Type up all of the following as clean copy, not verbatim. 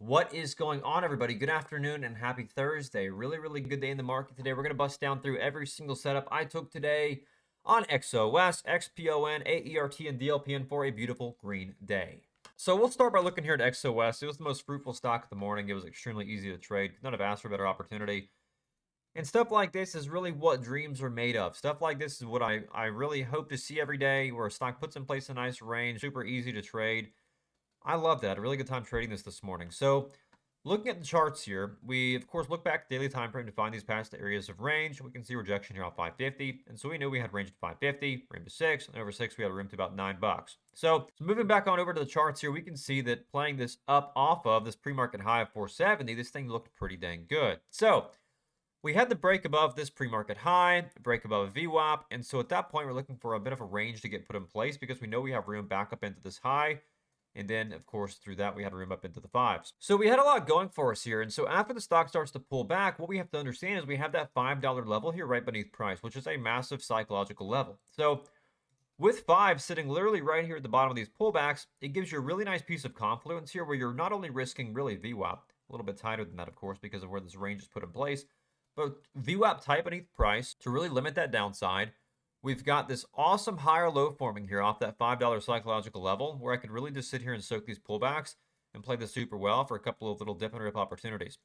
What is going on, everybody? Good afternoon and happy Thursday. Really good day in the market today. We're going to bust down through every single setup I took today on XOS, XPON, AERT, and DLPN for a beautiful green day. So we'll start by looking here at XOS. It was the most fruitful stock of the morning. It was extremely easy to trade. Could not have asked for a better opportunity. And stuff like this is really what dreams are made of. Stuff like this is what I really hope to see every day, where a stock puts in place a nice range, super easy to trade. I love that. A really good time trading this morning. So looking at the charts here, we of course look back daily time frame to find these past areas of range. We can see rejection here on 550, and so we knew we had range to 550, room to 6, and over 6 we had a room to about $9. So moving back on over to the charts here, we can see that playing this up off of this pre-market high of 470, this thing looked pretty dang good. So we had the break above this pre-market high, break above VWAP, and so at that point we're looking for a bit of a range to get put in place because we know we have room back up into this high. And then, of course, through that, we had room up into the 5s. So we had a lot going for us here. And so after the stock starts to pull back, what we have to understand is we have that $5 level here right beneath price, which is a massive psychological level. So with 5 sitting literally right here at the bottom of these pullbacks, it gives you a really nice piece of confluence here where you're not only risking really VWAP, a little bit tighter than that, of course, because of where this range is put in place, but VWAP tight beneath price to really limit that downside. We've got this awesome higher low forming here off that $5 psychological level where I could really just sit here and soak these pullbacks and play this super well for a couple of little dip and rip opportunities.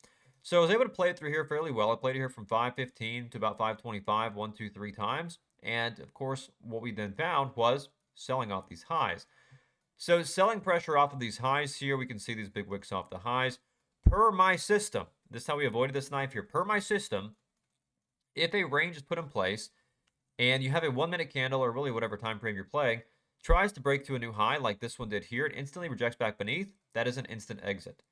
So I was able to play it through here fairly well. I played it here from 515 to about 525, 1, 2, 3 times. And of course, what we then found was selling off these highs. So selling pressure off of these highs here, we can see these big wicks off the highs. Per my system, this is how we avoided this knife here. Per my system, if a range is put in place, and you have a 1 minute candle, or really whatever time frame you're playing, tries to break to a new high like this one did here, it instantly rejects back beneath. That is an instant exit.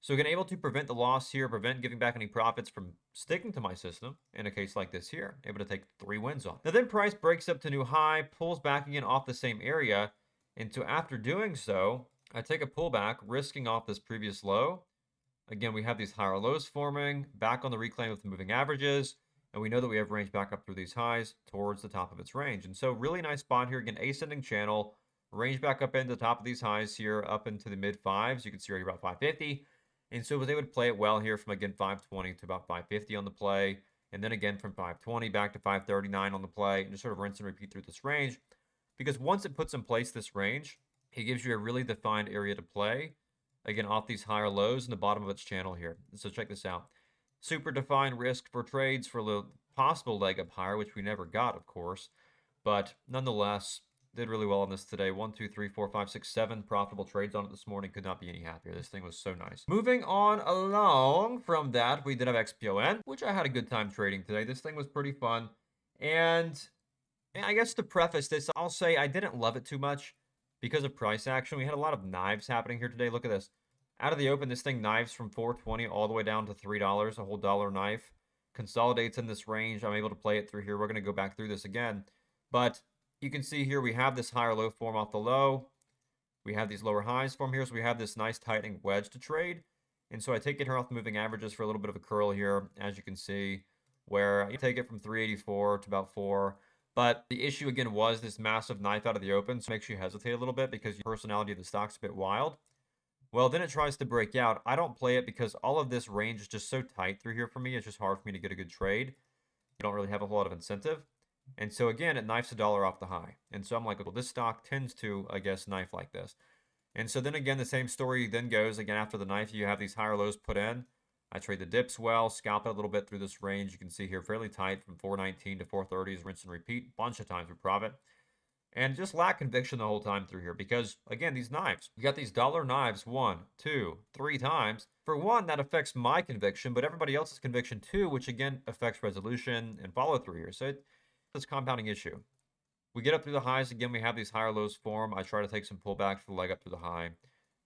So again, able to prevent the loss here, prevent giving back any profits from sticking to my system in a case like this here. Able to take 3 wins off. Now then price breaks up to new high, pulls back again off the same area. And so after doing so, I take a pullback, risking off this previous low. Again, we have these higher lows forming, back on the reclaim of the moving averages. And we know that we have range back up through these highs towards the top of its range. And so really nice spot here. Again, ascending channel, range back up into the top of these highs here, up into the mid 5s. You can see right here about 550. And so was able to play it well here from, again, 520 to about 550 on the play. And then again from 520 back to 539 on the play. And just sort of rinse and repeat through this range. Because once it puts in place this range, it gives you a really defined area to play. Again, off these higher lows in the bottom of its channel here. So check this out. Super defined risk for trades for a possible leg up higher, which we never got, of course. But nonetheless, did really well on this today. 1, 2, 3, 4, 5, 6, 7 profitable trades on it this morning. Could not be any happier. This thing was so nice. Moving on along from that, we did have XPON, which I had a good time trading today. This thing was pretty fun. And I guess to preface this, I'll say I didn't love it too much because of price action. We had a lot of knives happening here today. Look at this. Out of the open, this thing knives from $4.20 all the way down to $3, a whole dollar knife. Consolidates in this range. I'm able to play it through here. We're going to go back through this again. But you can see here we have this higher low form off the low. We have these lower highs form here. So we have this nice tightening wedge to trade. And so I take it here off the moving averages for a little bit of a curl here, as you can see, where I take it from 384 to about 4. But the issue again was this massive knife out of the open. So it makes you hesitate a little bit because the personality of the stock's a bit wild. Well, then it tries to break out. I don't play it because all of this range is just so tight through here for me. It's just hard for me to get a good trade. You don't really have a whole lot of incentive. And so again, it knifes a dollar off the high. And so I'm like, well, this stock tends to, I guess, knife like this. And so then again, the same story then goes. Again, after the knife, you have these higher lows put in. I trade the dips well, scalp it a little bit through this range. You can see here fairly tight from 419 to 430s, rinse and repeat. Bunch of times with profit. And just lack conviction the whole time through here because, again, these knives. You got these dollar knives 1, 2, 3 times. For one, that affects my conviction, but everybody else's conviction too, which again affects resolution and follow through here. So it's this compounding issue. We get up through the highs. Again, we have these higher lows form. I try to take some pullback for the leg up to the high.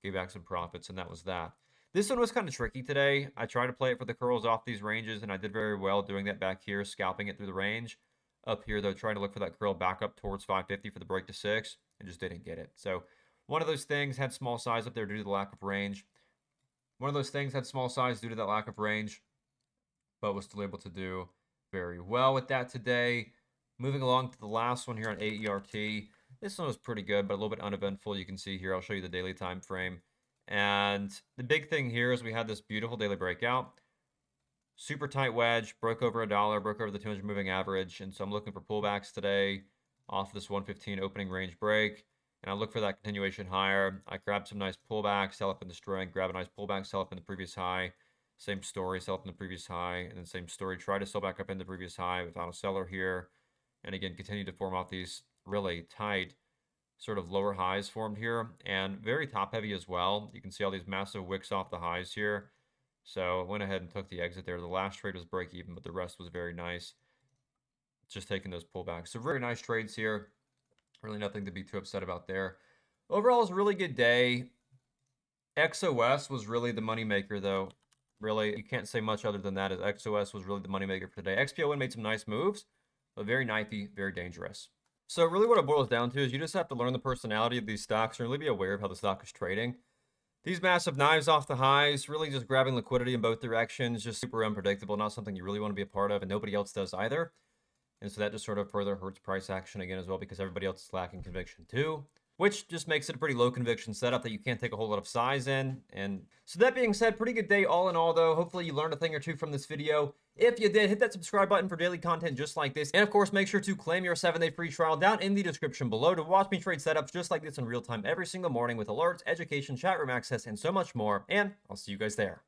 Gave back some profits, and that was that. This one was kind of tricky today. I tried to play it for the curls off these ranges, and I did very well doing that back here, scalping it through the range. Up here, though, trying to look for that curl back up towards 550 for the break to 6, and just didn't get it. So one of those things had small size up there due to the lack of range. One of those things had small size due to that lack of range, but was still able to do very well with that today. Moving along to the last one here on AERT. This one was pretty good, but a little bit uneventful. You can see here, I'll show you the daily time frame. And the big thing here is we had this beautiful daily breakout. Super tight wedge, broke over $1, broke over the 200 moving average. And so I'm looking for pullbacks today off of this 115 opening range break. And I look for that continuation higher. I grab some nice pullbacks, sell up in the strength, grab a nice pullback, sell up in the previous high. Same story, sell up in the previous high. And then same story, try to sell back up in the previous high without a seller here. And again, continue to form off these really tight sort of lower highs formed here. And very top heavy as well. You can see all these massive wicks off the highs here. So I went ahead and took the exit there. The last trade was break even, but the rest was very nice. Just taking those pullbacks. So very nice trades here. Really nothing to be too upset about there. Overall, it was a really good day. XOS was really the moneymaker, though. Really, you can't say much other than that, as XOS was really the moneymaker for today. XPON made some nice moves, but very knifey, very dangerous. So really what it boils down to is you just have to learn the personality of these stocks and really be aware of how the stock is trading. These massive knives off the highs, really just grabbing liquidity in both directions, just super unpredictable, not something you really want to be a part of, and nobody else does either. And so that just sort of further hurts price action again as well, because everybody else is lacking conviction too, which just makes it a pretty low conviction setup that you can't take a whole lot of size in. And so that being said, pretty good day all in all though. Hopefully you learned a thing or two from this video. If you did, hit that subscribe button for daily content just like this. And of course, make sure to claim your 7-day free trial down in the description below to watch me trade setups just like this in real time every single morning with alerts, education, chat room access, and so much more. And I'll see you guys there.